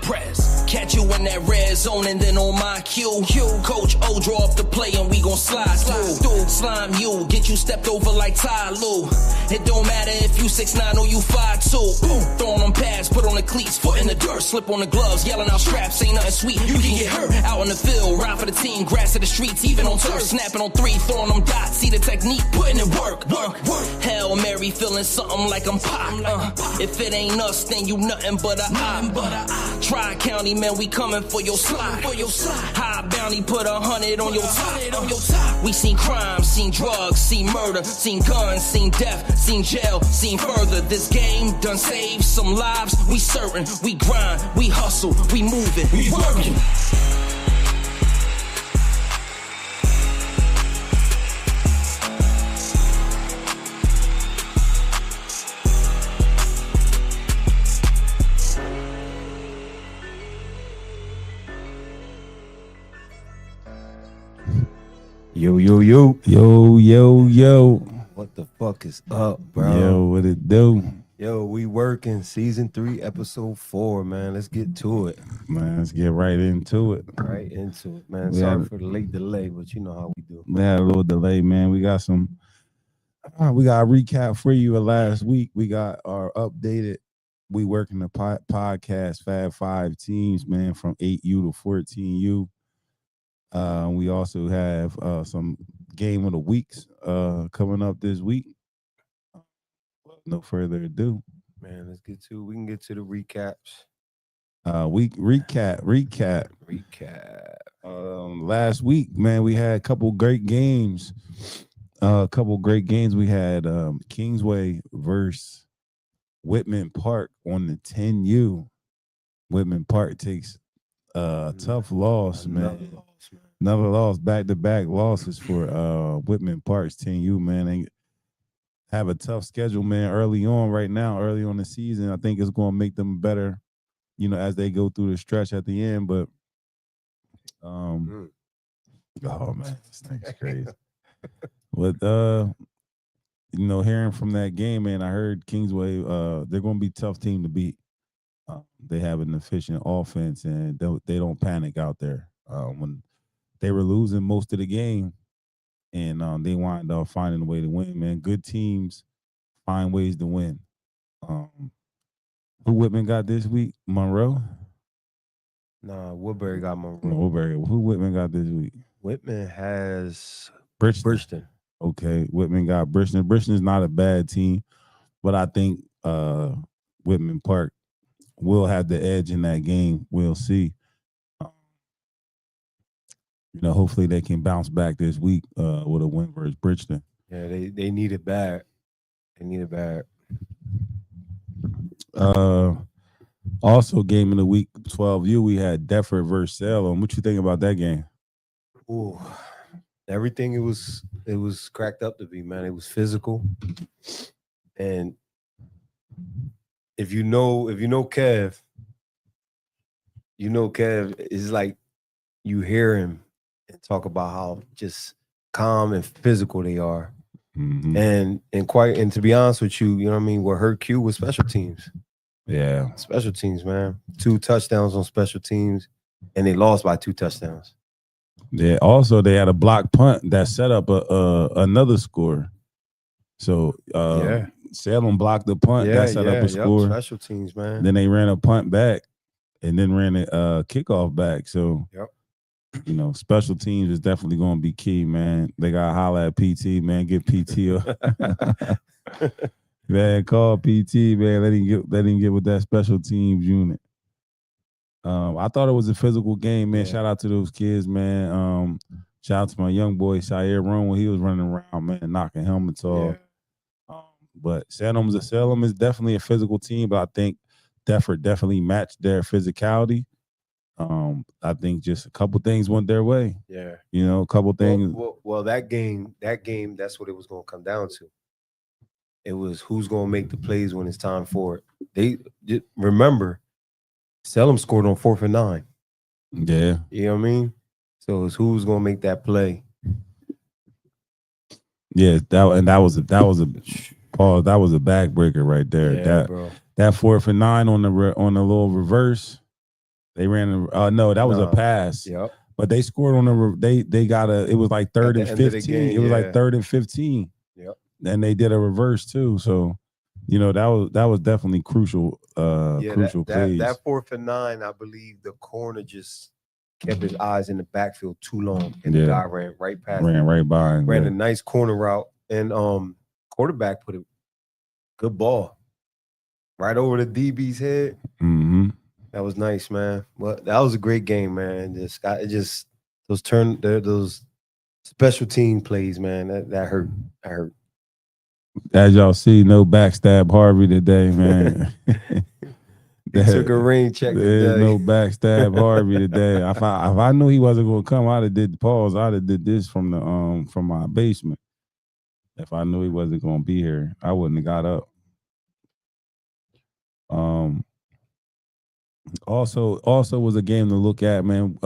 press. Catch you in that red zone and then on my cue. Coach O draw up the play and we gon' slide through. Slime you, get you stepped over like Ty Lue. It don't matter if you 6'9" or you 5'2". Throwing them pads, put on the cleats, foot in the dirt, slip on the gloves, yelling out straps, ain't nothing sweet. You can get hurt out in the field, ride for the team, grass of the streets, even on turf, snapping on 3, throwing them dots, see the technique, putting in work. Hail Mary, feeling something like I'm pop. If it ain't us, then you nothing but a op. Tri-County, man, we coming for your slide. High bounty, put 100 on your top. We seen crime, seen drugs, seen murder, seen guns, seen death, seen jail, seen further. This game done saved some lives. We certain, we grind, we hustle, we moving, we working. Yo. What the fuck is up, bro? Yo, what it do? Yo, we working season 3, episode 4, man. Let's get to it. Man, let's get right into it. Right into it, man. Sorry for the late delay, but you know how we do. We had a little delay, man. We got a recap for you of last week. We got our updated We Working the Podcast Fab 5 teams, man, from 8U to 14U. We also have some game of the weeks coming up this week. No further ado, man. Let's get to. We can get to the recaps. Recap. Last week, man, we had a couple great games. We had Kingsway versus Whitman Park on the 10U. Whitman Park takes a tough loss, man. Another loss, back-to-back losses for Whitman Park's 10U, man. They have a tough schedule, man, early on the season. I think it's going to make them better, as they go through the stretch at the end. But, oh, man, this thing's crazy. But, hearing from that game, man, I heard Kingsway, they're going to be a tough team to beat. They have an efficient offense, and they don't panic out there. When they were losing most of the game, and they wind up finding a way to win, man. Good teams find ways to win. Who Whitman got this week? Monroe? Nah, Woodbury got Monroe. Woodbury. Who Whitman got this week? Whitman has Bridgeton. Okay, Whitman got Bridgeton. Bridgeton is not a bad team, but I think Whitman Park will have the edge in that game. We'll see. Hopefully they can bounce back this week with a win versus Bridgeton. Yeah, they need it bad. Also, game of the week 12U, we had Deptford versus Salem. What you think about that game? Ooh, everything it was cracked up to be, man. It was physical, and if you know Kev, Kev is like, you hear him and talk about how just calm and physical they are. Mm-hmm. And to be honest with you, you know what I mean? What hurt Q was special teams. Yeah. Special teams, man. 2 touchdowns on special teams, and they lost by 2 touchdowns. Yeah. Also, they had a block punt that set up another score. So Salem blocked the punt that set up a score. Special teams, man. Then they ran a punt back and then ran a kickoff back. So special teams is definitely going to be key, man. They got to holler at PT, man. Get PT man, call PT, man. Let him get with that special teams unit. I thought it was a physical game, man. Yeah. Shout out to those kids, man. Shout out to my young boy, Shair Rowan, when he was running around, man, knocking helmets off. Yeah. But Salem is definitely a physical team, but I think Deptford definitely matched their physicality. I think just a couple things went their way. Yeah. A couple things. Well, that game, that's what it was going to come down to. It was who's going to make the plays when it's time for it. They remember, Salem scored on 4th and 9. Yeah. You know what I mean? So it's who's going to make that play. Yeah, that was a backbreaker right there. Yeah, bro. That 4th and 9 on the little reverse. They ran. No, that was a pass. Yep. But they scored on they got a. It was like third and 15. It was like 3rd and 15. Yep. And they did a reverse too. So, that was definitely crucial. Crucial plays. That 4th and 9, I believe the corner just kept his eyes in the backfield too long, and the guy ran right past. Ran right by him. Ran a nice corner route, and quarterback put a good ball right over the DB's head. Mm-hmm. That was nice, man. Well, that was a great game, man. Those special team plays, man. That hurt. That hurt. As y'all see, no backstab Harvey today, man. He took a rain check There's no backstab Harvey today. If I knew he wasn't gonna come, I'd have did the pause. I'd have did this from my basement. If I knew he wasn't gonna be here, I wouldn't have got up. Also was a game to look at, man.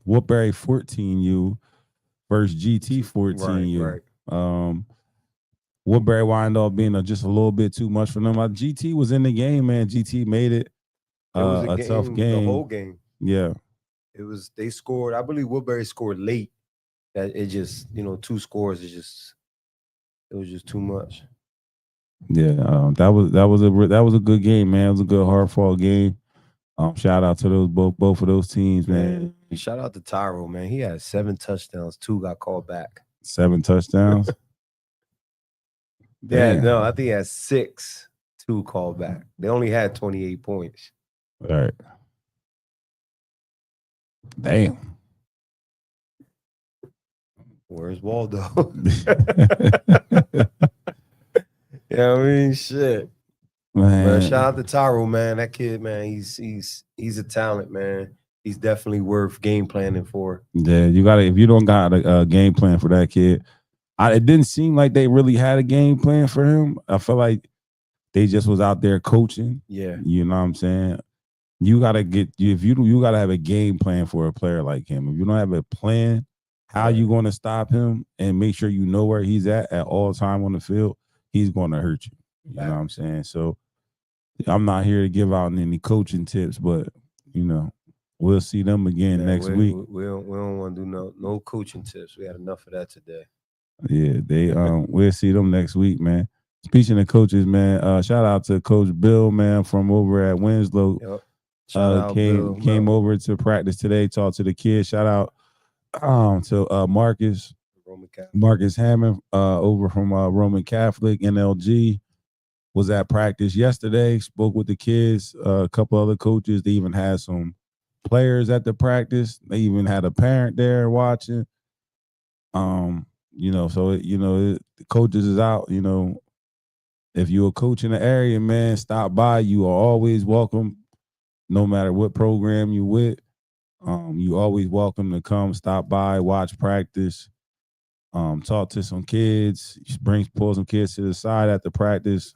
Woodbury 14U versus GT 14U. Right. Woodbury wound up being just a little bit too much for them. GT was in the game, man. GT made it. It was a tough game. The whole game. Yeah. They scored. I believe Woodbury scored late. That it just, 2 scores it was just too much. Yeah, that was a good game, man. It was a good hard fought game. Shout out to those both of those teams, man. Shout out to Tyro, man. He had 7 touchdowns. 2 got called back. 7 touchdowns. Yeah, no, I think he had 6. 2 called back. They only had 28 points. All right. Damn. Where's Waldo? Yeah, I mean, shit. Man. But shout out to Tyro, man. That kid, man, he's a talent, man. He's definitely worth game planning for. Yeah, you gotta. If you don't got a game plan for that kid, it didn't seem like they really had a game plan for him. I feel like they just was out there coaching. Yeah, you know what I'm saying. You gotta you gotta have a game plan for a player like him. If you don't have a plan, how you going to stop him and make sure you know where he's at all time on the field? He's going to hurt you. You know what I'm saying? So I'm not here to give out any coaching tips, but we'll see them again next week. We don't want to do no coaching tips. We had enough of that today. Yeah, we'll see them next week, man. Speaking of coaches, man, shout out to Coach Bill, man, from over at Winslow. Yep. Came over to practice today, talked to the kids. Shout out to Marcus Hammond over from Roman Catholic NLG. Was at practice yesterday, spoke with the kids, a couple other coaches. They even had some players at the practice. They even had a parent there watching. So the coaches is out. If you're a coach in the area, man, stop by. You are always welcome, no matter what program you with. You always welcome to come, stop by, watch practice, talk to some kids, pull some kids to the side at the practice.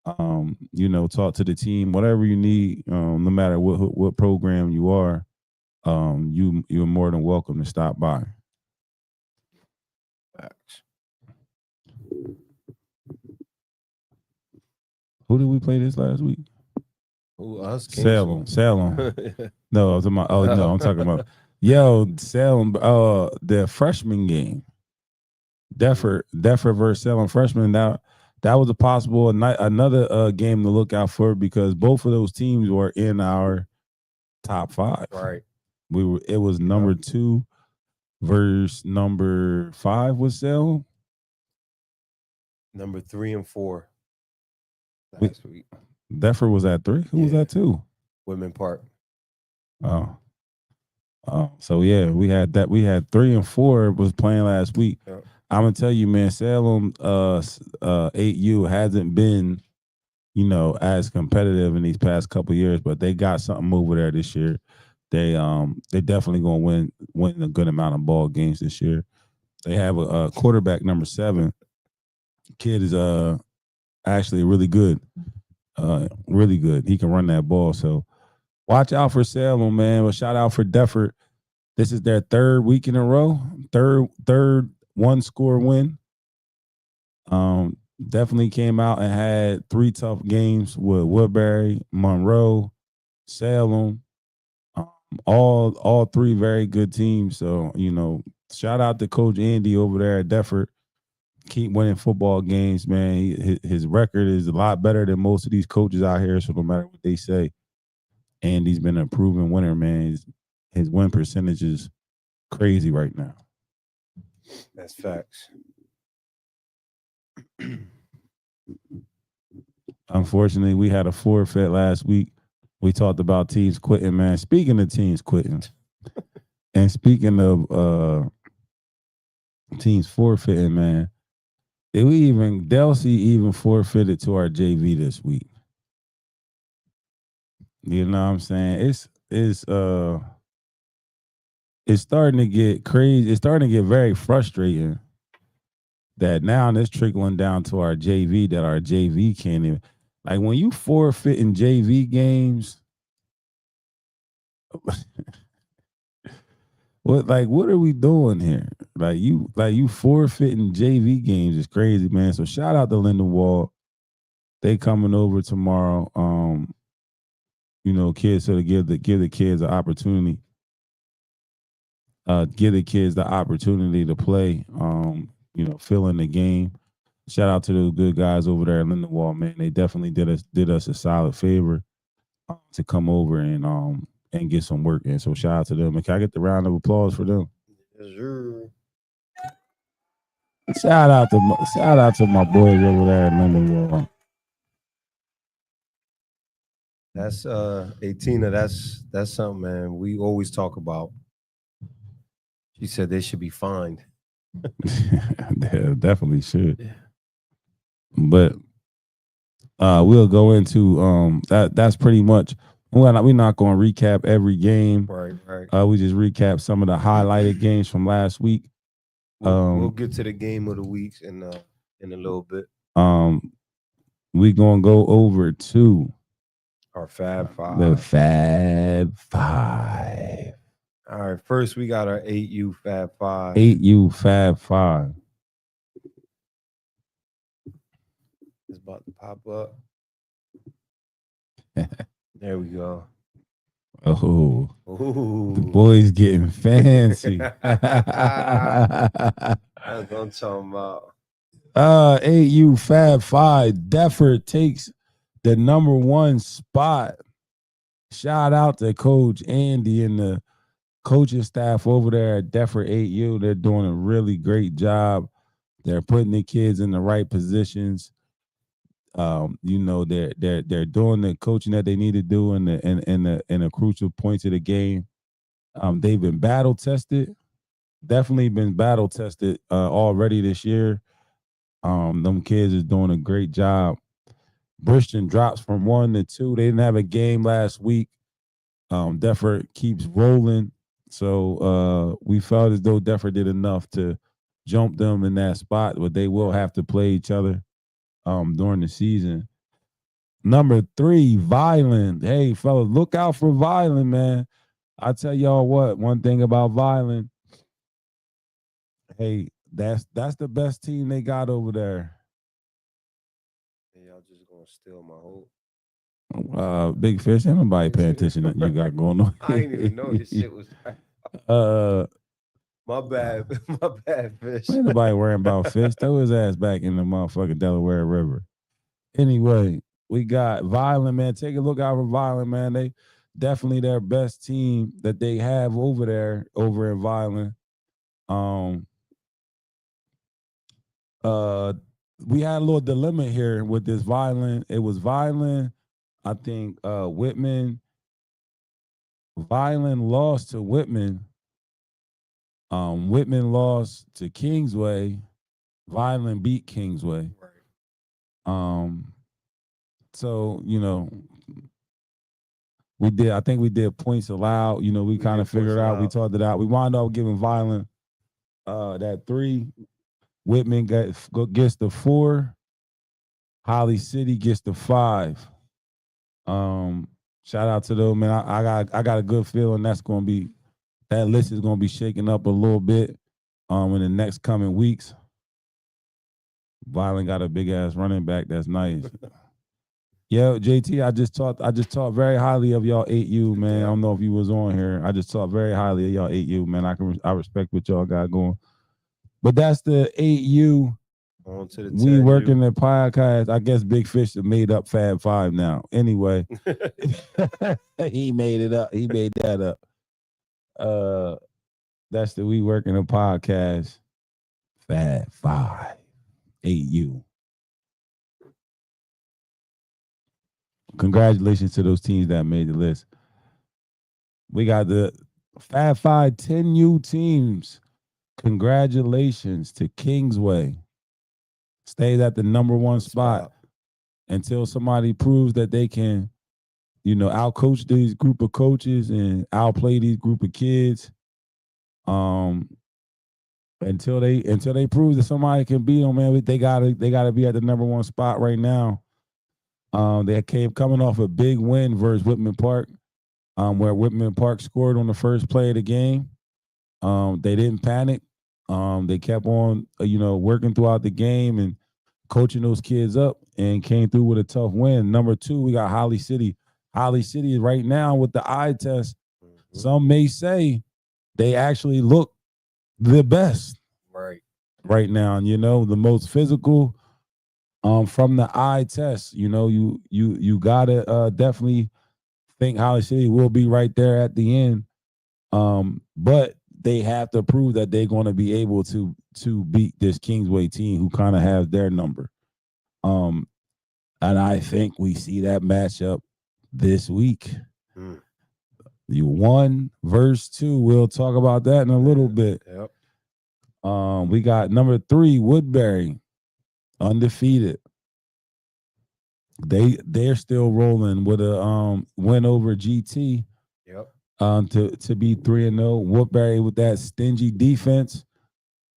Talk to the team, whatever you need, no matter what program you are, you're more than welcome to stop by. Facts. Who did we play this last week? Us. Salem. No, I'm talking about Salem. The freshman game. Defford versus Salem freshman. Now that was a possible another game to look out for because both of those teams were in our top 5. Right. It was number 2 versus number 5 was Salem. Number 3 and 4 last week. Defford was at 3. Who was at 2? Woodman Park. Oh, so yeah, we had 3 and 4 was playing last week. Yep. I'm gonna tell you, man, Salem 8U hasn't been, as competitive in these past couple of years, but they got something over there this year. They definitely gonna win a good amount of ball games this year. They have a quarterback number 7. Kid is actually really good. Really good. He can run that ball. So watch out for Salem, man. But shout out for Defford. This is their 3rd week in a row. Third 1-score win. Definitely came out and had 3 tough games with Woodbury, Monroe, Salem. All three very good teams. So, shout out to Coach Andy over there at Defford. Keep winning football games, man. His record is a lot better than most of these coaches out here. So no matter what they say, Andy's been a proven winner, man. His win percentage is crazy right now. That's facts. Unfortunately, we had a forfeit last week. We talked about teams quitting, man. Speaking of teams quitting, and speaking of teams forfeiting, man, Delsey even forfeited to our JV this week. You know what I'm saying? It's starting to get crazy. It's starting to get very frustrating that now it's trickling down to our JV that our JV can't even. Like when you forfeit in JV games, what are we doing here? Like you forfeiting JV games is crazy, man. So shout out to Lindenwold. They coming over tomorrow. Kids to give the kids an opportunity. Give the kids the opportunity to play. Fill in the game. Shout out to those good guys over there at Lindenwold, man. They definitely did us a solid favor to come over and get some work in. So shout out to them. And can I get the round of applause for them? Yes, sir. Shout out to my boys over there at Lindenwold. That's Tina, that's something, man. We always talk about. She said they should be fined. They definitely should. Yeah. But we'll go into that's pretty much. We're not going to recap every game. Right. We just recap some of the highlighted games from last week. We'll get to the game of the weeks in a little bit. We're going to go over to our Fab Five. The Fab Five. All right, first we got our 8U Fab Five. 8U Fab Five. It's about to pop up. There we go. Oh, the boys getting fancy. That's what I'm talking about. 8U Fab Five. Defford takes the number 1 spot. Shout out to Coach Andy and the coaching staff over there at Defford 8U. They're doing a really great job. They're putting the kids in the right positions. They're doing the coaching that they need to do in the crucial points of the game. They've been battle tested, definitely been battle tested already this year. Them kids is doing a great job. Christian drops from 1 to 2. They didn't have a game last week. Defford keeps rolling, so we felt as though Defford did enough to jump them in that spot, but they will have to play each other during the season. Number 3, Violent. Hey, fellas, look out for Violent, man. I tell y'all what, one thing about Violent, hey, that's the best team they got over there. Hey, y'all just gonna steal my whole Big Fish, ain't nobody paying attention to what you got going on. I didn't even know this shit was my bad Fish. Ain't nobody worrying about Fish. Throw his ass back in the motherfucking Delaware River. Anyway, we got Violent, man. Take a look out for Violent, man. They definitely their best team that they have over in Violent. We had a little dilemma here with this Violent. It was Violent. I think Whitman. Violent lost to Whitman. Whitman lost to Kingsway. Violent beat Kingsway. Right. So, I think we did points allowed. We kind of figured out, we talked it out. We wound up giving Violent that 3. Whitman gets the 4. Holly City gets the 5. Shout out to them, man. I got a good feeling that list is gonna be shaking up a little bit in the next coming weeks. Violent got a big ass running back that's nice. Yo, JT, I just talked very highly of y'all 8U, man. I don't know if you was on here. I just talked very highly of y'all 8U, man. I respect what y'all got going. But that's the 8U. On to the We 10U. working the podcast. I guess Big Fish have made up Fab Five now. Anyway, he made it up. He made that up. That's the We Working the Podcast. Fab Five. 8U. Congratulations to those teams that made the list. We got the Fab Five 10U teams. Congratulations to Kingsway. Stays at the number one spot until somebody proves that they can, outcoach these group of coaches and outplay these group of kids. Until they prove that somebody can beat them, man, they gotta be at the number one spot right now. They came coming off a big win versus Whitman Park, where Whitman Park scored on the first play of the game. They didn't panic. They kept on, working throughout the game and coaching those kids up and came through with a tough win. Number 2, we got Holly City. Holly City right now with the eye test. Mm-hmm. Some may say they actually look the best right now. And, the most physical. From the eye test, you gotta definitely think Holly City will be right there at the end. But they have to prove that they're going to be able to beat this Kingsway team who kind of has their number. And I think we see that matchup this week. You 1 versus 2. We'll talk about that in a little bit. Yep. We got number 3, Woodbury. Undefeated. They're still rolling with a win over GT. Yep. To be 3-0. Woodbury with that stingy defense.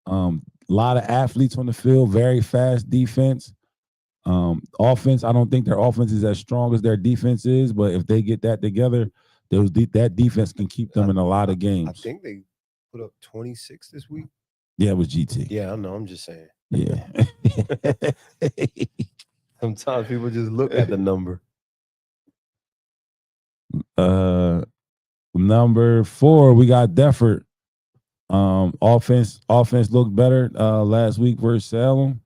A lot of athletes on the field, very fast defense. Offense, I don't think their offense is as strong as their defense is, but if they get that together, that defense can keep them in a lot of games. I think they put up 26 this week. Yeah, it was GT. Yeah, I know. I'm just saying. Yeah. Sometimes people just look at the number. Number 4, we got Defford. Offense looked better last week versus Salem.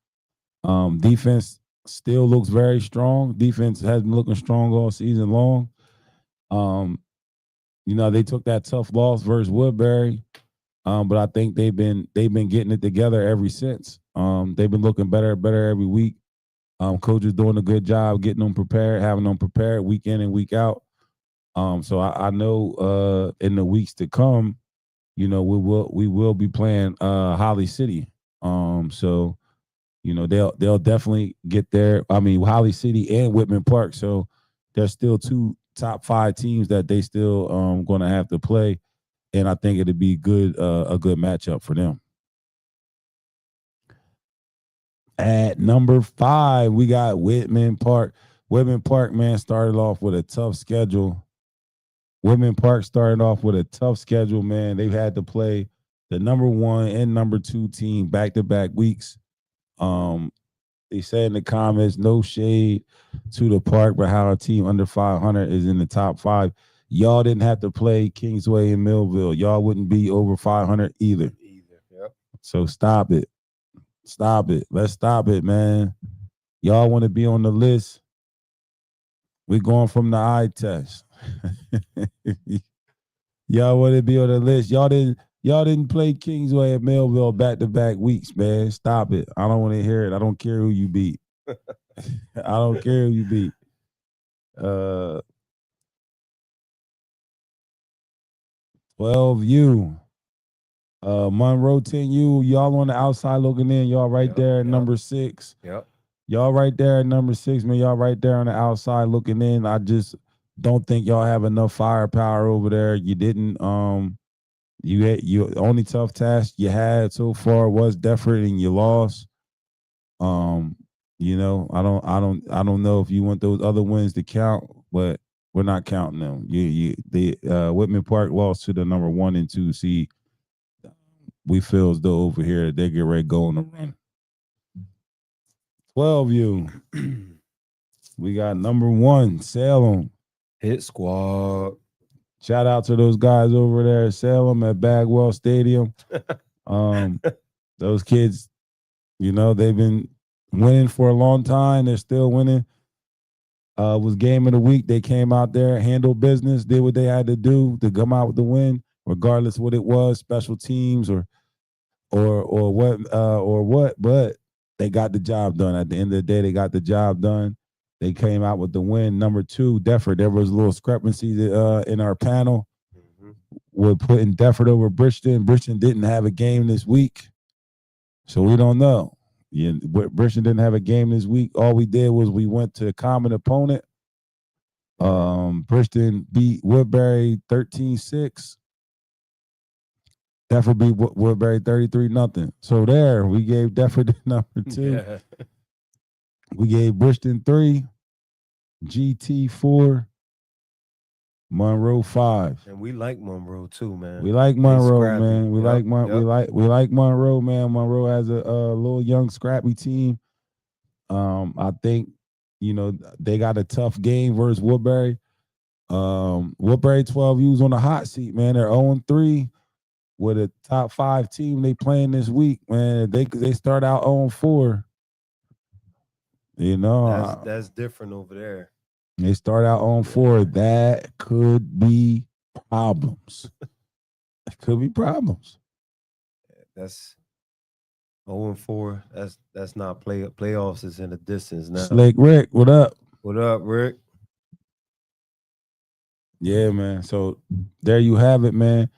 Defense still looks very strong. Defense has been looking strong all season long. They took that tough loss versus Woodbury. But I think they've been getting it together ever since. They've been looking better every week. Coach is doing a good job getting them prepared, having them prepared week in and week out. So I know in the weeks to come, we will be playing Holly City. So they'll definitely get there. I mean, Holly City and Whitman Park. So there's still 2 top 5 teams that they still going to have to play. And I think it'd be a good matchup for them. At number 5, we got Whitman Park. Whitman Park, man, started off with a tough schedule. Whitman Park started off with a tough schedule, man. They've had to play the number 1 and number 2 team back-to-back weeks. They said in the comments, no shade to the Park, but how a team under 500 is in the top 5. Y'all didn't have to play Kingsway and Millville. Y'all wouldn't be over 500 either. Yep. So stop it. Let's stop it, man. Y'all want to be on the list. We're going from the eye test. Y'all want to be on the list. Y'all didn't play Kingsway and Millville back-to-back weeks, man. Stop it. I don't want to hear it. I don't care who you beat. I don't care who you beat. 12U. Monroe 10U. Y'all on the outside looking in. Y'all right there at number 6. Yep. Y'all right there at number 6, man. Y'all right there on the outside looking in. I just don't think y'all have enough firepower over there. You didn't. Your only tough task you had so far was Defford, and you lost. I don't know if you want those other wins to count, but we're not counting them. Whitman Park lost to the number 1 and 2 seed. We feel as though over here they get ready to go on the run. 12U. We got number 1, Salem. Hit squad. Shout out to those guys over there at Salem at Bagwell Stadium. Those kids, you know, they've been winning for a long time. They're still winning. Was game of the week. They came out there, handled business, did what they had to do to come out with the win, regardless of what it was, special teams or what. But they got the job done. At the end of the day, they got the job done. They came out with the win. Number 2, Defford. There was a little discrepancy in our panel. We're putting Defford over Bridgeton. Bridgeton didn't have a game this week, so we don't know. Yeah, Bridgeton didn't have a game this week. All we did was we went to a common opponent. Bridgeton beat Woodbury 13-6. Defford beat Woodbury 33-0. So there, we gave Defford number 2. Yeah. We gave Bridgeton 3, GT 4, Monroe 5. And we like Monroe too, man. We like Monroe, man. We like Monroe, man. Monroe has a little young scrappy team. I think, you know, they got a tough game versus Woodbury. Woodbury 12U's on the hot seat, man. They're 0-3 with a top 5 team they playing this week, man. They start out 0-4. You know, that's different over there. They start out 0-4. That could be problems. It could be problems. That's 0-4. That's not playoffs is in the distance now. Slick Rick, what up? What up, Rick? Yeah, man. So there you have it, man.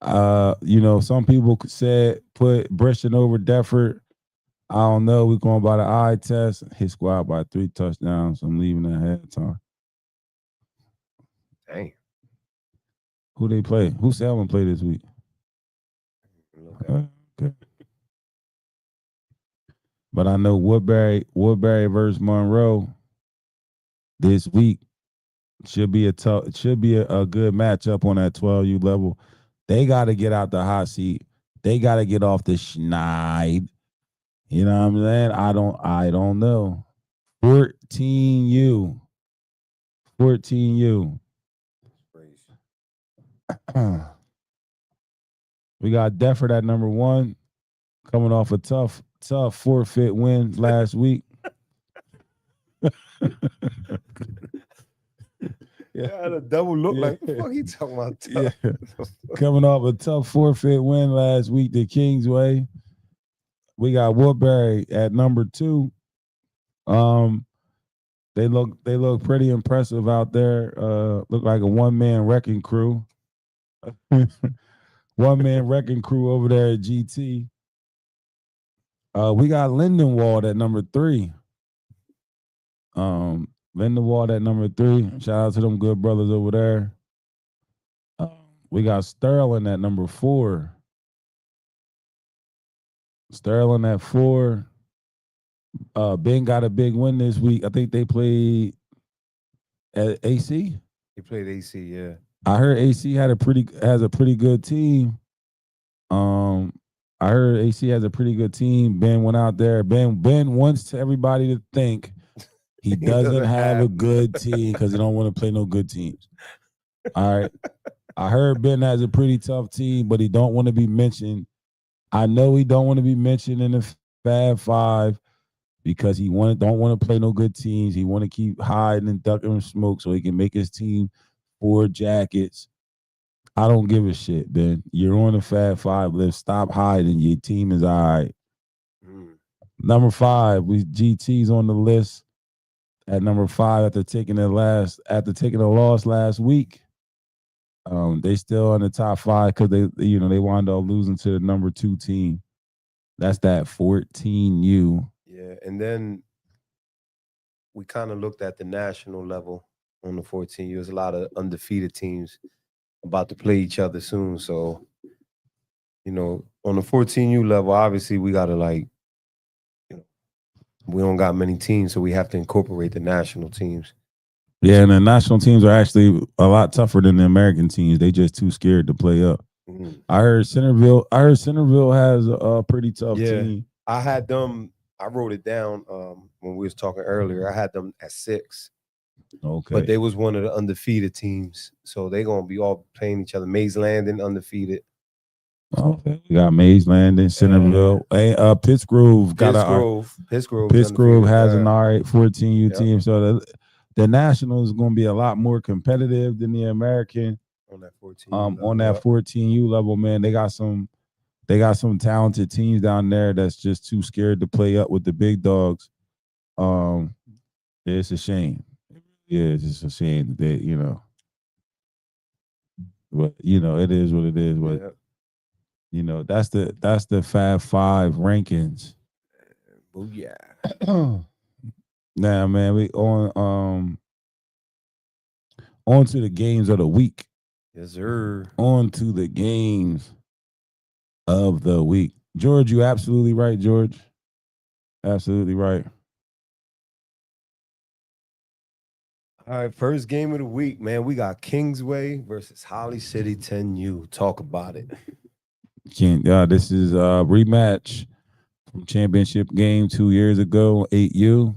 You know, some people said put Bridgeton over Defford. I don't know. We're going by the eye test. Hit squad by 3 touchdowns. I'm leaving at halftime. Dang. Who they play? Who Salem play this week? Okay. But I know Woodbury versus Monroe this week should be a good matchup on that 12U level. They got to get out the hot seat. They got to get off the schneid. You know what I'm saying? I don't know. 14U. We got Defford at number 1, coming off a tough forfeit win last week. Yeah, the double look like, what the fuck he talking about? Yeah. Coming off a tough forfeit win last week to Kingsway. We got Woodbury at number 2. They look pretty impressive out there. Look like a one-man wrecking crew. One-man wrecking crew over there at GT. We got Lindenwald at number 3. Lindenwald at number 3. Shout out to them good brothers over there. We got Sterling at number 4. Sterling at 4. Ben got a big win this week. I think they played at AC. He played AC, yeah. I heard AC has a pretty good team. I heard AC has a pretty good team. Ben went out there. Ben wants everybody to think he doesn't have a good team because he don't want to play no good teams. All right. I heard Ben has a pretty tough team, but he don't want to be mentioned. I know he don't want to be mentioned in the Fab 5 because he don't want to play no good teams. He want to keep hiding and ducking from smoke so he can make his team 4 jackets. I don't give a shit, Ben. You're on the Fab 5 list. Stop hiding. Your team is all right. Number 5, GT's on the list at number 5 after taking a loss last week. They still in the top 5 because they wound up losing to the number 2 team. That's that 14U. Yeah, and then we kind of looked at the national level on the 14U. There's a lot of undefeated teams about to play each other soon. So, on the 14U level, obviously we got to we don't got many teams, so we have to incorporate the national teams. Yeah, and the national teams are actually a lot tougher than the American teams. They just too scared to play up. I heard Centerville has a pretty tough team. I had them I wrote it down when we was talking earlier. I had them at 6. Okay. But they was one of the undefeated teams. So they're gonna be all playing each other. Mays Landing undefeated. Okay. We got Mays Landing, Centerville. Hey, Pittsgrove got Pittsgrove has an all right 14U team. So the National is gonna be a lot more competitive than the American on that 14. On that 14U level, man. They got some talented teams down there that's just too scared to play up with the big dogs. It's a shame. Yeah, it's just a shame that, you know. But you know, it is what it is. But you know, that's the Fab Five rankings. Oh yeah. Now, man, we on to the games of the week. Yes, sir. On to the games of the week. George, you absolutely right, George. Absolutely right. All right, first game of the week, man. We got Kingsway versus Holly City 10U. Talk about it. This is a rematch from championship game 2 years ago, 8U.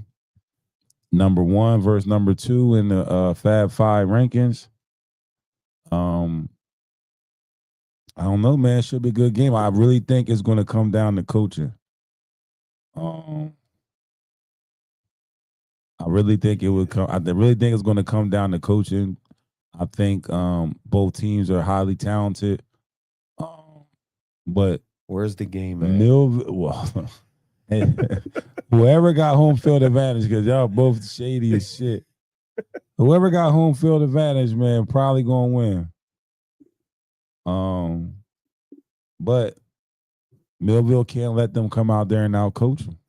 Number 1 versus number 2 in the Fab Five rankings. I don't know, man. Should be a good game. I really think it's going to come down to coaching. I really think it's going to come down to coaching. I think both teams are highly talented. But where's the game at? Millville, whoever got home field advantage, because y'all both shady as shit. Whoever got home field advantage, man, probably gonna win. But Millville can't let them come out there and out coach them.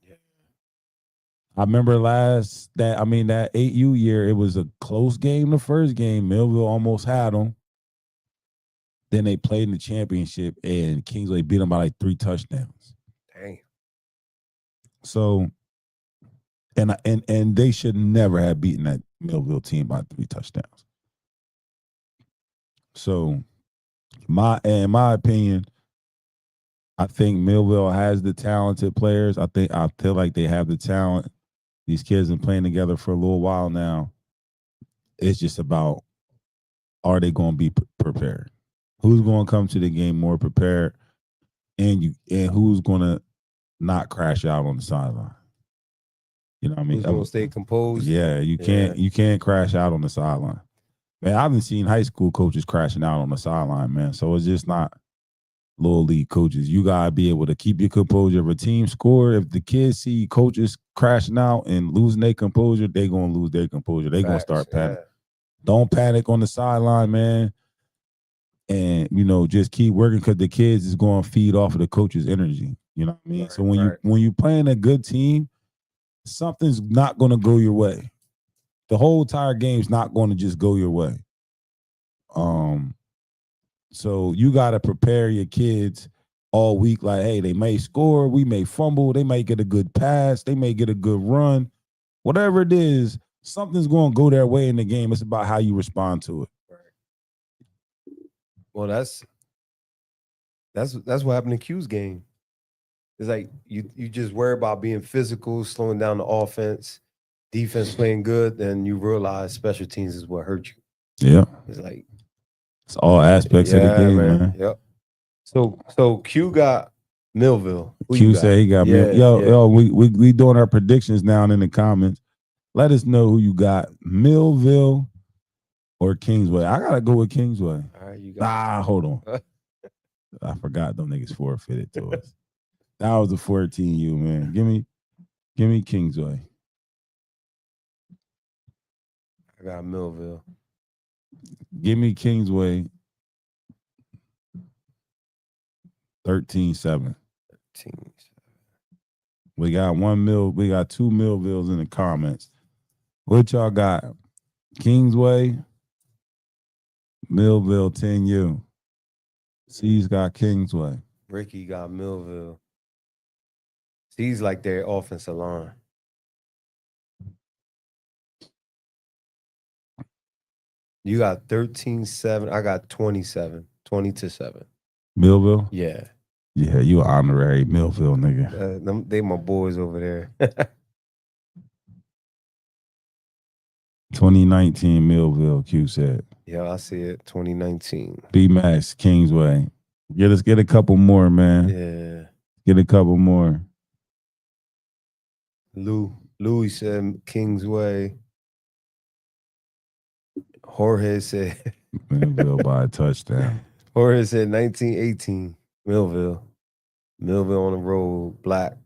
I remember that 8U year, it was a close game. The first game, Millville almost had them. Then they played in the championship, and Kingsway beat them by like 3 touchdowns. Dang. So, and they should never have beaten that Millville team by 3 touchdowns. So, in my opinion, I think Millville has the talented players. I feel like they have the talent. These kids have been playing together for a little while now. It's just about, are they going to be prepared? Who's going to come to the game more prepared, and who's going to not crash out on the sideline? You know what I mean? Who's going to stay composed? Yeah, you can't crash out on the sideline. Man, I haven't seen high school coaches crashing out on the sideline, man. So it's just not little league coaches. You gotta be able to keep your composure. If a team score, if the kids see coaches crashing out and losing their composure, they gonna lose their composure. They gonna start panicking. Don't panic on the sideline, man. And just keep working, because the kids is going to feed off of the coach's energy. You know what I mean? Right, so when you playing a good team, something's not going to go your way. The whole entire game's not going to just go your way. So you got to prepare your kids all week. Like, hey, they may score, we may fumble, they may get a good pass, they may get a good run. Whatever it is, something's going to go their way in the game. It's about how you respond to it. Well, that's what happened in Q's game. It's like you just worry about being physical, slowing down the offense, defense playing good, then you realize special teams is what hurt you. Yeah. It's like it's all aspects of the game, man. Yep. So Q got Millville. Q said he got Millville. Yo, we doing our predictions now in the comments. Let us know who you got, Millville or Kingsway. I gotta go with Kingsway. All right, you got hold on. I forgot them niggas forfeited to us. That was the 14U, man. Give me Kingsway. I got Millville. Give me Kingsway. 13-7. We got we got 2 Millvilles in the comments. What y'all got? Kingsway, Millville 10U. C's got Kingsway. Ricky got Millville. C's like their offensive line. You got 13-7. I got 20-7. 20-7. Millville? Yeah. Yeah, you an honorary Millville nigga. They my boys over there. 2019 Millville, Q said. Yeah, I see it. 2019. B-Max, Kingsway. Get a couple more, man. Yeah. Get a couple more. Louis said Kingsway. Jorge said Millville by a touchdown. Jorge said 1918. Millville. Millville on the road. Black.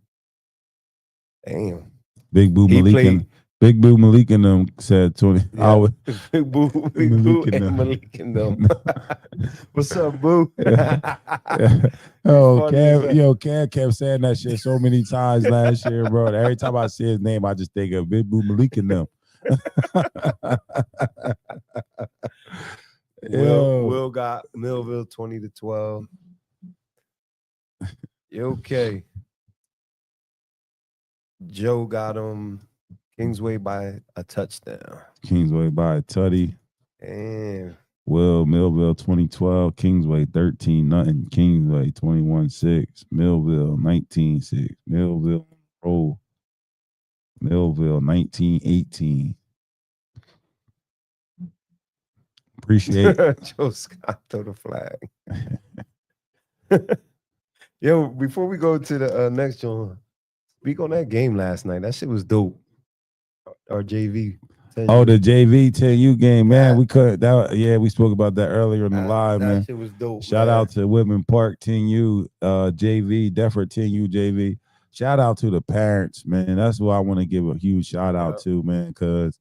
Damn. Big Boo He Malik played- and Big Boo Malik and them said 20. Yeah. I would, Big Boo and Malik and them. What's up, Boo? Oh, Funny as hell. Cam kept saying that shit so many times last year, bro. Every time I see his name, I just think of Big Boo Malik and them. Will got Millville 20-12. Okay. Joe got him Kingsway by a touchdown. Kingsway by a tutty. And Will Millville 2012, Kingsway 13-0, Kingsway 21-6, Millville 19-6, Millville roll, Millville 19-18. Appreciate Joe Scott throw the flag. Yo, before we go to the next one, speak on that game last night. That shit was dope. Our JV. Oh, the JV 10U game, man. Yeah. We could that. Yeah, we spoke about that earlier in the live, that man. shit was dope. Shout man. out to Whitman Park 10U, JV, Deford 10U JV. Shout out to the parents, man. That's what I want to give a huge shout out to, man, because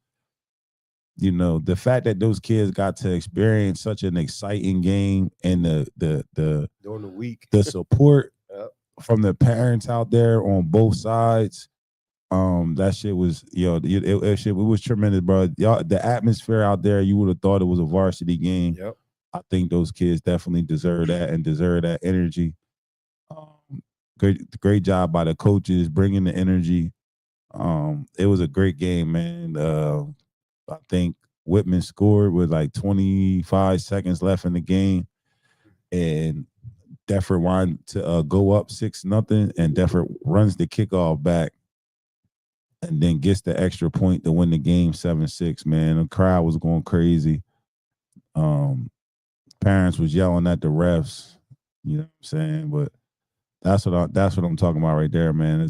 you know the fact that those kids got to experience such an exciting game and the during the week, the support Yep. from the parents out there on both sides. That shit was, it was tremendous, bro. Y'all, the atmosphere out there, you would have thought it was a varsity game. Yep. I think those kids definitely deserve that and deserve that energy. Great job by the coaches bringing the energy. It was a great game, man. I think Whitman scored with like 25 seconds left in the game, and Deford wanted to go up 6-0, and Deford runs the kickoff back and then gets the extra point to win the game 7-6, man. The crowd was going crazy. Parents was yelling at the refs, you know what I'm saying? But that's what I'm talking about right there, man.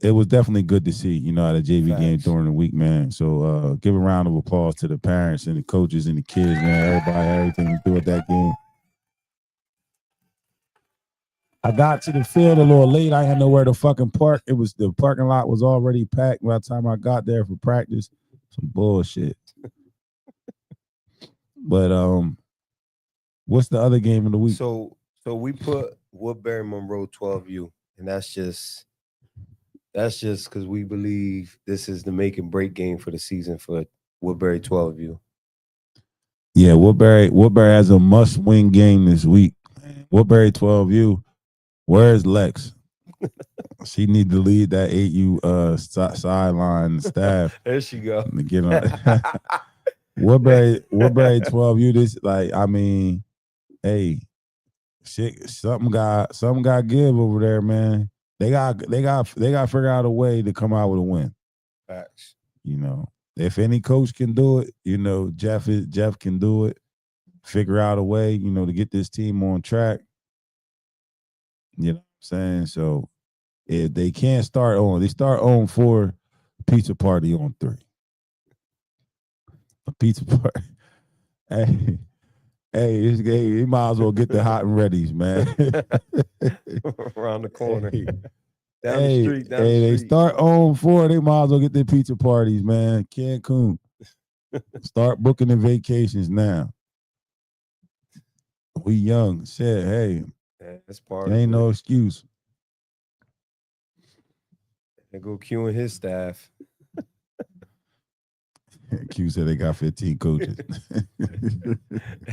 It was definitely good to see, at a JV game during the week, man. So give a round of applause to the parents and the coaches and the kids, man. Everything to do with that game. I got to the field a little late. I had nowhere to fucking park. The parking lot was already packed by the time I got there for practice. Some bullshit. But what's the other game of the week? So we put Woodbury Monroe 12U, and that's just because we believe this is the make and break game for the season for Woodbury 12U. Yeah, Woodbury has a must-win game this week. Woodbury 12U. Where's Lex? She need to lead that 8U sideline staff. There she go. To get on. Woodbury 12U. This hey, shit. Something got to give over there, man. They got to figure out a way to come out with a win. Facts. If any coach can do it, Jeff can do it. Figure out a way, to get this team on track. You know what I'm saying? So if they can't start on 4, pizza party on 3. A pizza party. He might as well get the hot and ready's, man. Around the corner. Down the street. They start on 4, they might as well get their pizza parties, man. Cancun. Start booking the vacations now. We young. Shit, hey. That's part There ain't no excuse. And go Q and his staff. Q said they got 15 coaches.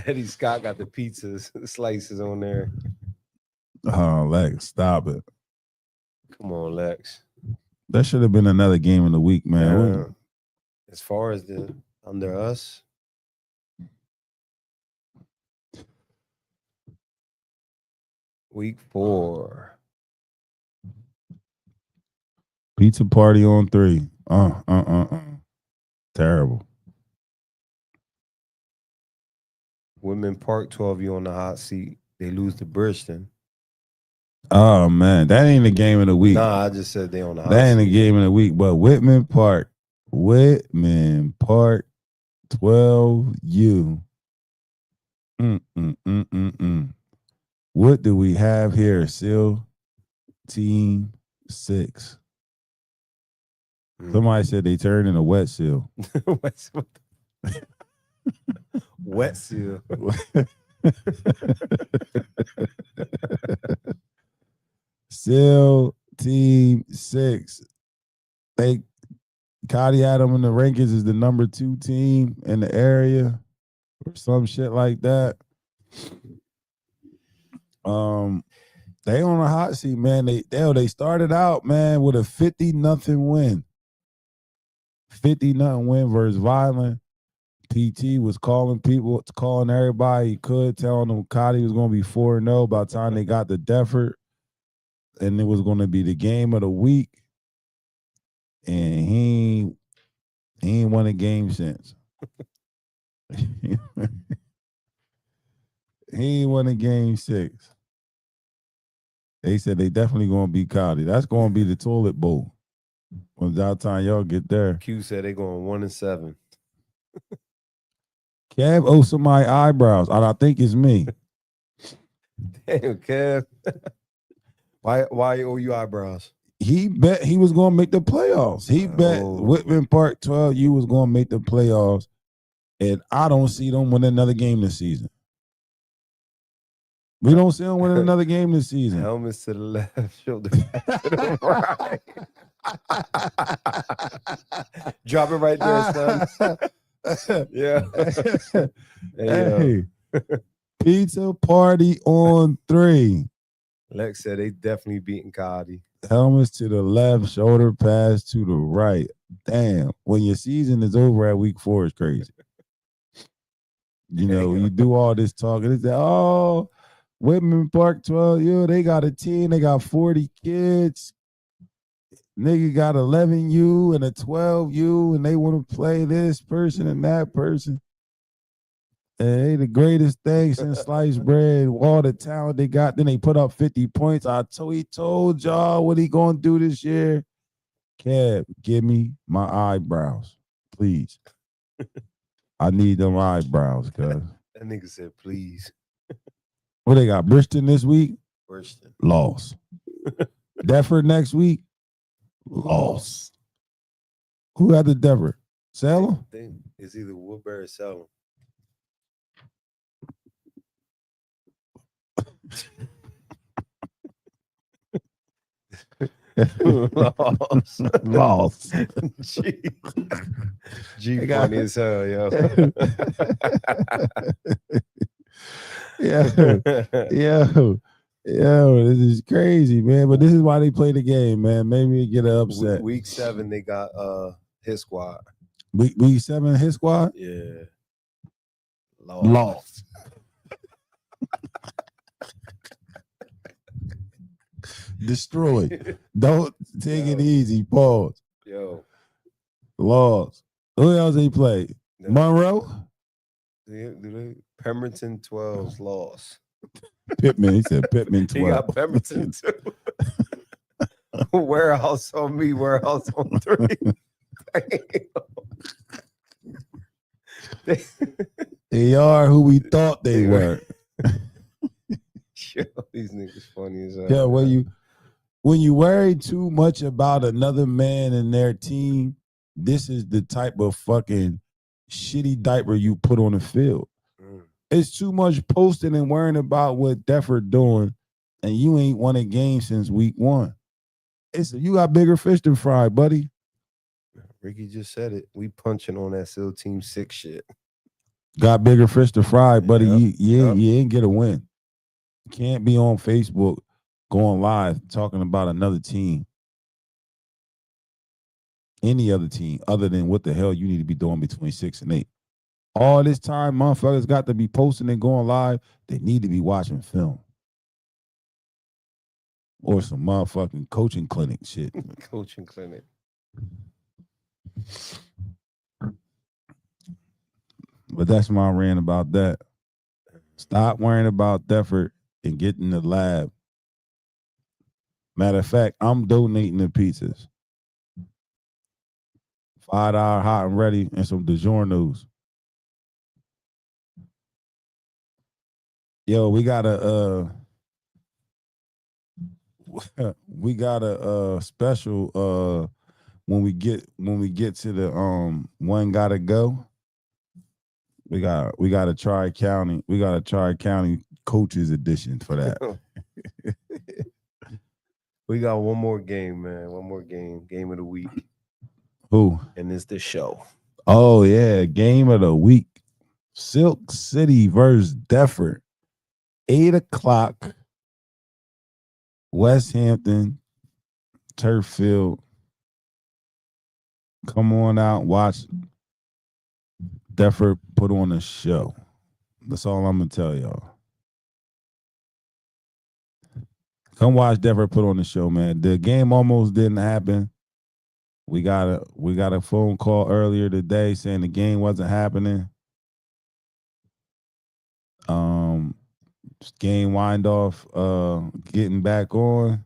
Eddie Scott got the pizzas, slices on there. Oh, Lex, stop it. Come on, Lex. That should have been another game of the week, man. As far as the under us, Week 4. Pizza party on 3. Terrible. Woodman Park, 12U on the hot seat. They lose to Bridgeton. Oh man, that ain't the game of the week. Nah, I just said they on the hot That ain't seat. the game of the week. But Whitman Park, 12U. What do we have here? SEAL Team 6. Somebody said they turned into wet seal. Wet seal. SEAL Team 6. Cotty had them in the rankings as the number 2 team in the area or some shit like that. They on a hot seat, man. They started out, man, with a 50-0 win. 50-0 win versus Violent. PT was calling everybody he could, telling them Cotty was going to be 4-0 by the time they got to Defford. And it was going to be the game of the week. And he ain't won a game since. He ain't won a game 6. They said they definitely going to beat Cotty. That's going to be the toilet bowl. When by the time y'all get there. Q said they going 1-7. Kev owes somebody eyebrows. I think it's me. Damn, Kev. Why owe you eyebrows? He bet he was going to make the playoffs. He bet Whitman Park 12U was going to make the playoffs, and I don't see them win another game this season. We don't see them winning another game this season. Helmets to the left, shoulder pads to the right. Drop it right there, son. Yeah. Hey, pizza party on 3. Lex said they definitely beating Cotty. Helmets to the left, shoulder pads to the right. Damn. When your season is over at week 4, it's crazy. You know, you do all this talking. It's like, oh, Whitman Park 12U, they got a team. They got 40 kids. Nigga got 11U and a 12U, and they want to play this person and that person. And they the greatest thing since sliced bread. All the talent they got. Then they put up 50 points. He told y'all what he gonna do this year. Kev, give me my eyebrows, please. I need them eyebrows, cuz. That nigga said, please. What they got? Bridgeton this week? Bridgeton. Loss. Defford next week? Loss. Who had the Defford? Salem? I think it's either Woodbury or Salem. Loss. G funny as hell, yo. Yo, this is crazy, man. But this is why they play the game, man. Maybe they get upset. Week 7, they got his squad. Week 7, his squad? Yeah. Lost. Destroyed. Don't take it easy. Pause. Yo. Lost. Who else they play? Monroe? Pemberton 12's lost. Pittman. He said Pittman 12. He got Pemberton too. Warehouse on me, warehouse on 3. They are who we thought they were. Yo, these niggas funny as hell. Yeah, when you worry too much about another man and their team, this is the type of fucking shitty diaper you put on the field. It's too much posting and worrying about what Defford doing, and you ain't won a game since week 1. You got bigger fish to fry, buddy. Ricky just said it. We punching on that SEAL Team 6 shit. Got bigger fish to fry, buddy. You ain't get a win. You can't be on Facebook going live talking about another team. Any other team other than what the hell you need to be doing between 6 and 8. All this time, motherfuckers got to be posting and going live. They need to be watching film. or some motherfucking coaching clinic shit. Coaching clinic. But that's my rant about that. Stop worrying about Defford and get in the lab. Matter of fact, I'm donating the pizzas. $5 hot and ready and some DiGiorno's. Yo, we got a special when we get to the one gotta go. We got a Tri-County coaches edition for that. We got one more game, man. One more game. Game of the week. Who? And it's the show. Oh yeah, game of the week. Silk City versus Defford. 8:00. West Hampton, Turf Field. Come on out, watch Defford put on a show. That's all I'm gonna tell y'all. Come watch Defford put on the show, man. The game almost didn't happen. We got a phone call earlier today saying the game wasn't happening. Game wind off, getting back on.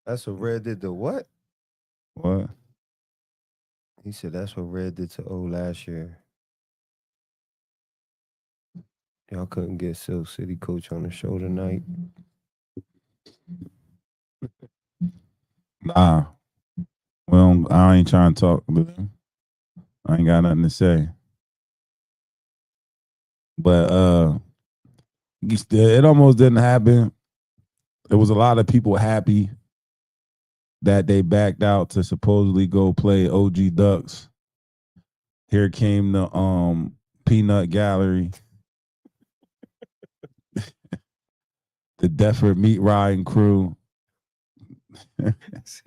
That's what Red did to what? What? He said that's what Red did to O last year. Y'all couldn't get Silk City coach on the show tonight. Nah. Well, I ain't trying to talk, but I ain't got nothing to say. But it almost didn't happen. There was a lot of people happy that they backed out to supposedly go play OG Ducks. Here came the Peanut Gallery. The Defford meat riding crew. It's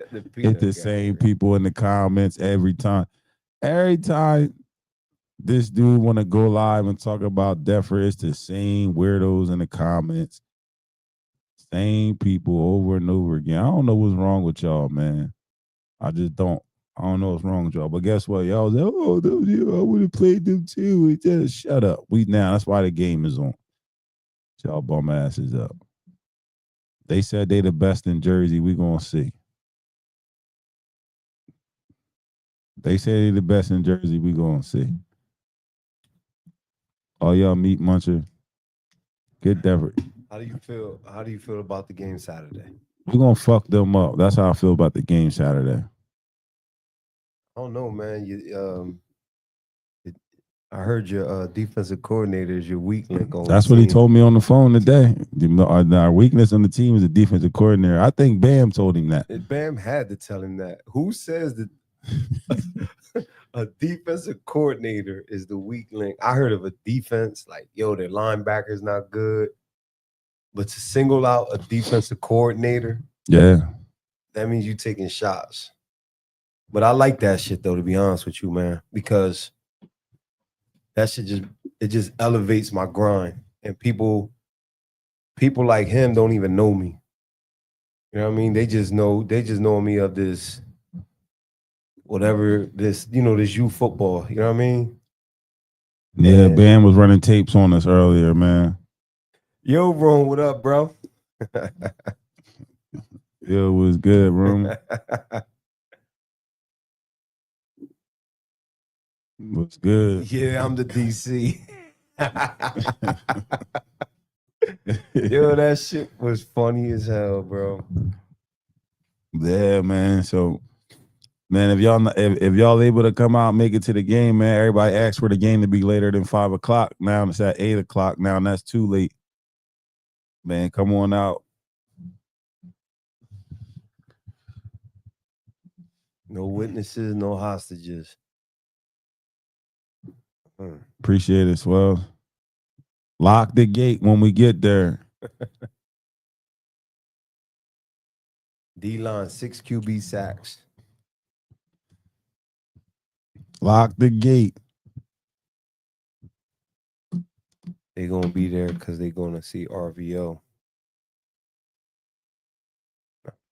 the same people in the comments every time. Every time this dude want to go live and talk about Defford, it's the same weirdos in the comments. Same people over and over again. I don't know what's wrong with y'all, man. I just don't. I don't know what's wrong with y'all. But guess what? Y'all was like, oh, I would have played them too. Just shut up. That's why the game is on. Y'all bum asses up. They said they the best in Jersey. We gonna see. They say they the best in Jersey. We gonna see. All y'all meat muncher. Get Defford. How do you feel? How do you feel about the game Saturday? We're gonna fuck them up. That's how I feel about the game Saturday. I don't know, man. I heard your defensive coordinator is your weak link on. That's what he told me on the phone today. Our weakness on the team is the defensive coordinator. I think Bam told him that. Bam had to tell him that. Who says that a defensive coordinator is the weak link? I heard of a defense like, yo, their linebacker's not good. But to single out a defensive coordinator, yeah, that means you taking shots. But I like that shit though, to be honest with you, man, because that shit just elevates my grind. And people like him don't even know me. You know what I mean? They just know me of this, whatever, this youth football. You know what I mean? Yeah, and Bam was running tapes on us earlier, man. Yo, Ron, what up, bro? Yo, was good, Ron. What's good? Yeah, I'm the DC. Yo, that shit was funny as hell, bro. Yeah, man. So, man, if y'all able to come out and make it to the game, man, everybody asked for the game to be later than 5 o'clock. Now it's at 8 o'clock. Now, and that's too late. Man, come on out. No witnesses, no hostages. Appreciate it, Swell. Lock the gate when we get there. D-line, 6 QB sacks. Lock the gate. They're going to be there because they're going to see RVO.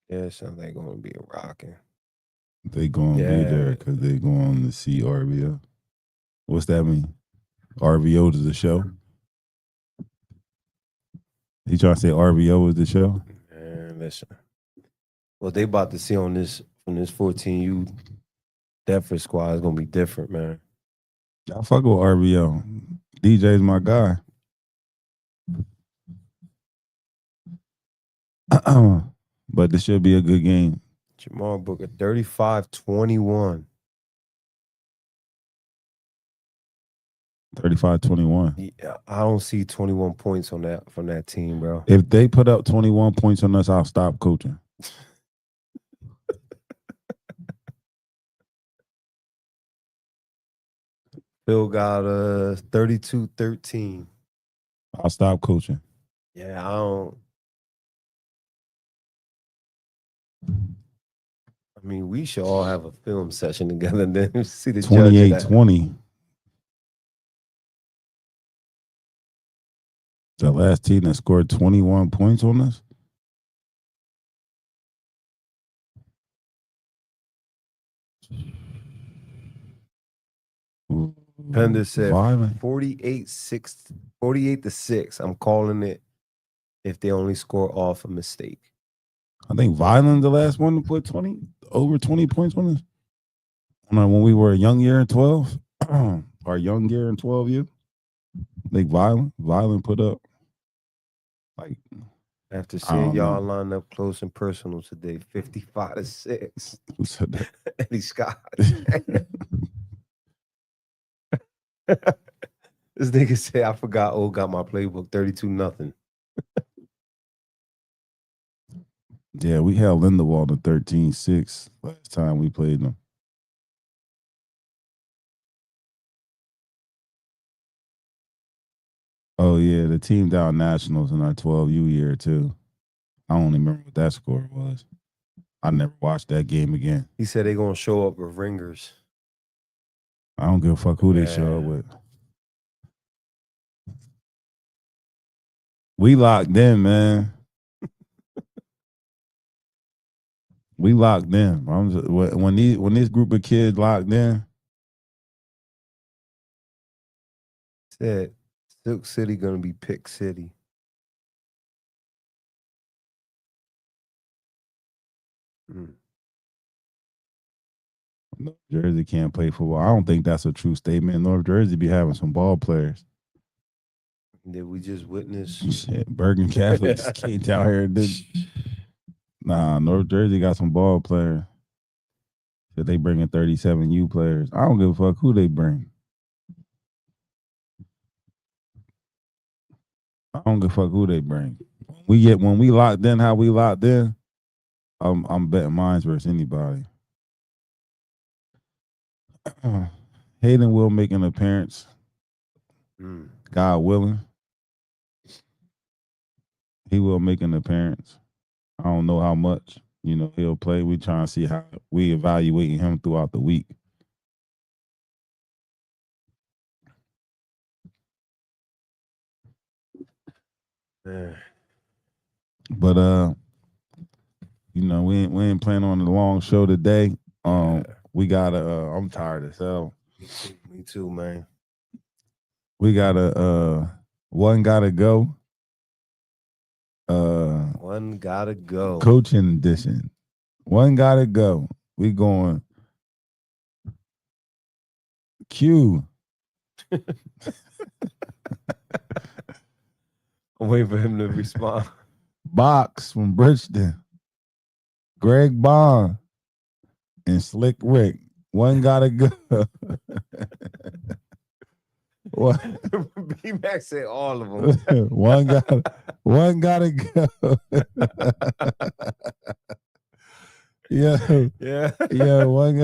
Yeah, it sounds like going to be a rocking. They gonna be there because they going to see RBO. What's that mean? RBO is the show? He trying to say RBO is the show? Man, listen. What they about to see on this from this 14U Deptford squad is gonna be different, man. I fuck with RBO. DJ's my guy. But this should be a good game. Jamal Booker, 35-21. 35-21. Yeah, I don't see 21 points on that from that team, bro. If they put up 21 points on us, I'll stop coaching. Phil got 32-13. I'll stop coaching. Yeah, I don't. I mean, we should all have a film session together and then see the judge of that. 28-20. The last team that scored 21 points on us? Pender said Violent. 48-6. I'm calling it if they only score off a mistake. I think Violent the last one to put over 20 points on us. When we were a young year in 12, our young year in 12U, I think Violent put up like after seeing y'all line up close and personal today, 55-6. Who said that? Eddie Scott. This nigga said, I forgot got my playbook 32-0. Yeah, we held Lindenwold to 13-6 last time we played them. Oh, yeah, the team down nationals in our 12U year, too. I don't even remember what that score was. I never watched that game again. He said they're going to show up with ringers. I don't give a fuck who they show up with. We locked in, man. We locked in. When this group of kids locked in. Said Silk City gonna be Pick City. North Jersey can't play football. I don't think that's a true statement. North Jersey be having some ball players. Did we just witness? Shit, Bergen Catholics came down here and did. Nah, North Jersey got some ball players. That they bring in 37U players. I don't give a fuck who they bring. I don't give a fuck who they bring. When we locked in, how we locked in, I'm betting mines versus anybody. Hayden will make an appearance. God willing. He will make an appearance. I don't know how much, he'll play. We trying to see how we evaluating him throughout the week. Yeah. But we ain't planning on a long show today. We gotta I'm tired as hell. Me too, man. We gotta one gotta go. One gotta go. Coaching edition. One gotta go. We going Q. I'm waiting for him to respond. Box from Bridgeton. Greg Bond and Slick Rick. One gotta go. What? B-Max said all of them. one gotta go. Yeah, one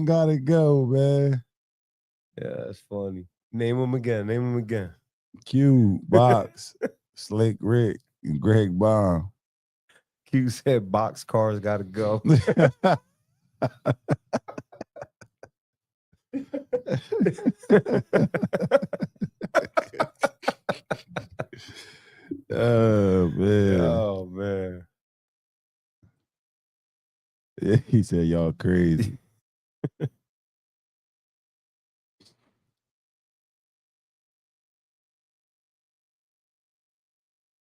gotta go, man. Yeah, that's funny. Name them again. Q, Box, Slick Rick, and Greg Bond. Q said box cars gotta go. Oh man. Oh man. He said y'all crazy.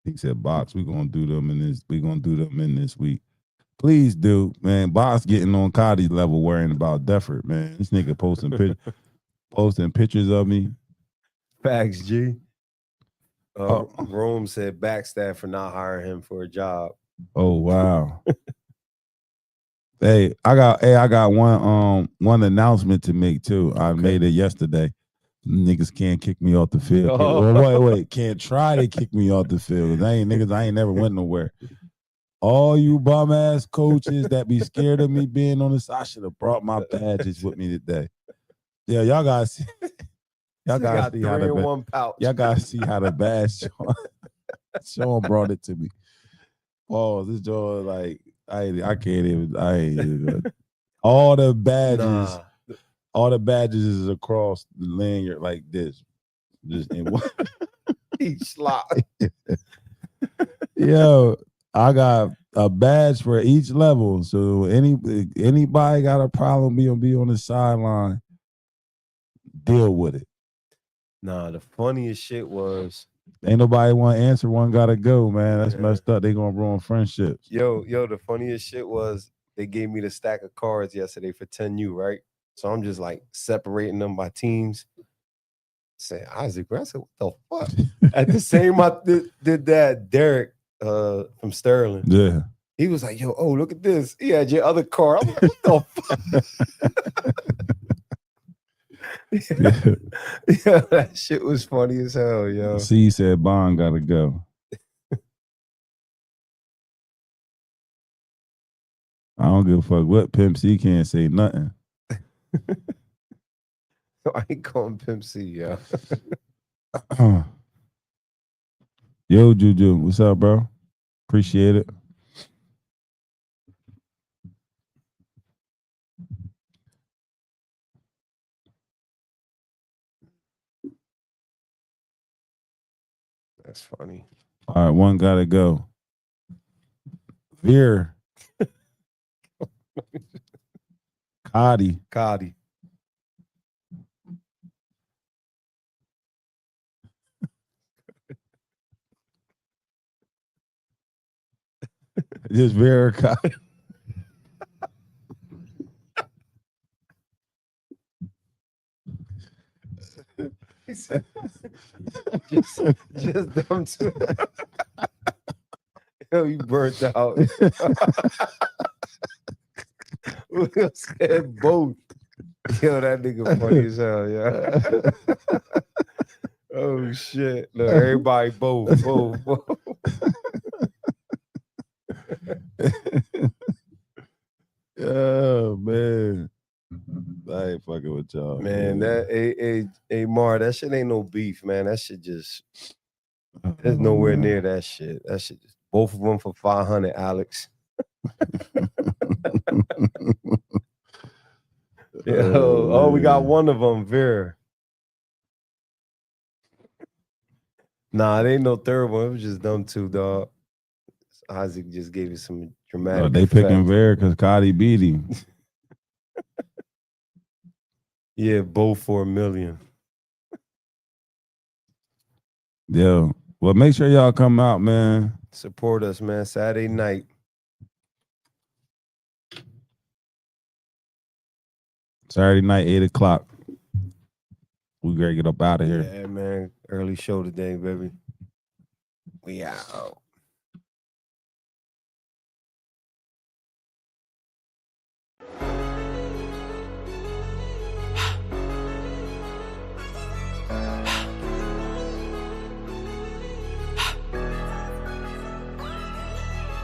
He said, "Box, we're gonna do them in this. We're gonna do them in this week. Please do, man. Box getting on Cotty's level, worrying about Defford, man. This nigga posting pictures of me. Facts, G. Rome said backstab for not hiring him for a job. Oh wow. Hey, I got one announcement to make too. I made it yesterday. Niggas can't kick me off the field. Wait, can't try to kick me off the field. I ain't never went nowhere. All you bum ass coaches that be scared of me being on this, I should have brought my badges with me today. Yeah, y'all gotta see. Y'all gotta see how the badge Sean brought it to me. Oh, this joy like I can't even. All the badges. All the badges is across the lanyard like this. Just in one. Each slot. Yo, I got a badge for each level. So anybody got a problem, be on the sideline, deal with it. Nah, the funniest shit was ain't nobody want to answer. One gotta go, man. That's messed up. They gonna ruin friendships. Yo, the funniest shit was they gave me the stack of cards yesterday for 10U, right? So I'm just like separating them by teams. Saying Isaac, I said, what the fuck? At the same I did that, Derek from Sterling. Yeah. He was like, yo, look at this. He had your other card. I'm like, what the fuck? Yeah, that shit was funny as hell, yo. C said Bond gotta go. I don't give a fuck what Pimp C can't say nothing. I ain't calling Pimp C, yo. Yo, Juju, what's up, bro? Appreciate it. That's funny. All right, one gotta go. Veer. Cotty. Just Veer Cotty. just them two. Yo, you burnt out. We said both. Yo, that nigga funny as hell, yeah. Oh shit. Look, everybody both. Oh man. I ain't fucking with y'all. Man, that Mar, that shit ain't no beef, man. That shit just there's nowhere near that shit. That shit just both of them for 500, Alex. Yo, we got one of them, Veer. Nah, it ain't no third one. It was just them two, dog. Isaac just gave you some dramatic. They picking Veer because Cotty beat him. Yeah, both for $1 million. Yo, well, make sure y'all come out, man. Support us, man. Saturday night. Saturday night, 8 o'clock. We gotta get up out of here. Yeah, man. Early show today, baby. We out.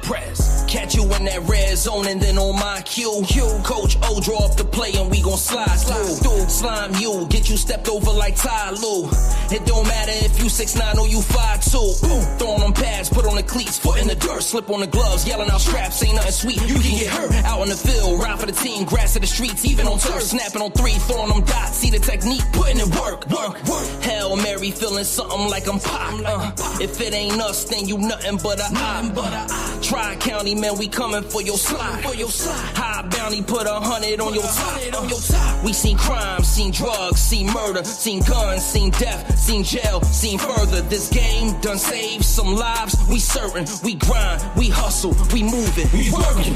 Press. Catch you in that red zone and then on my cue. Coach O draw up the play and we gon' slide through. Slime you, get you stepped over like Ty Lue. It don't matter if you 6'9" or you 5'2". Throwing them pads, put on the cleats, foot in the dirt, slip on the gloves, yelling out straps, ain't nothing sweet. You can get hurt out in the field, ride for the team, grass of the streets, even on turf, snapping on 3, throwing them dots, see the technique, putting in work. Hail Mary, feeling something like I'm Pac. If it ain't us, then you nothing but a I. Tri-County, man, we coming for your slide. High bounty, put 100 on your top. We seen crime, seen drugs, seen murder, seen guns, seen death, seen jail, seen further. This game done saved some lives. We certain, we grind, we hustle, we moving, we working.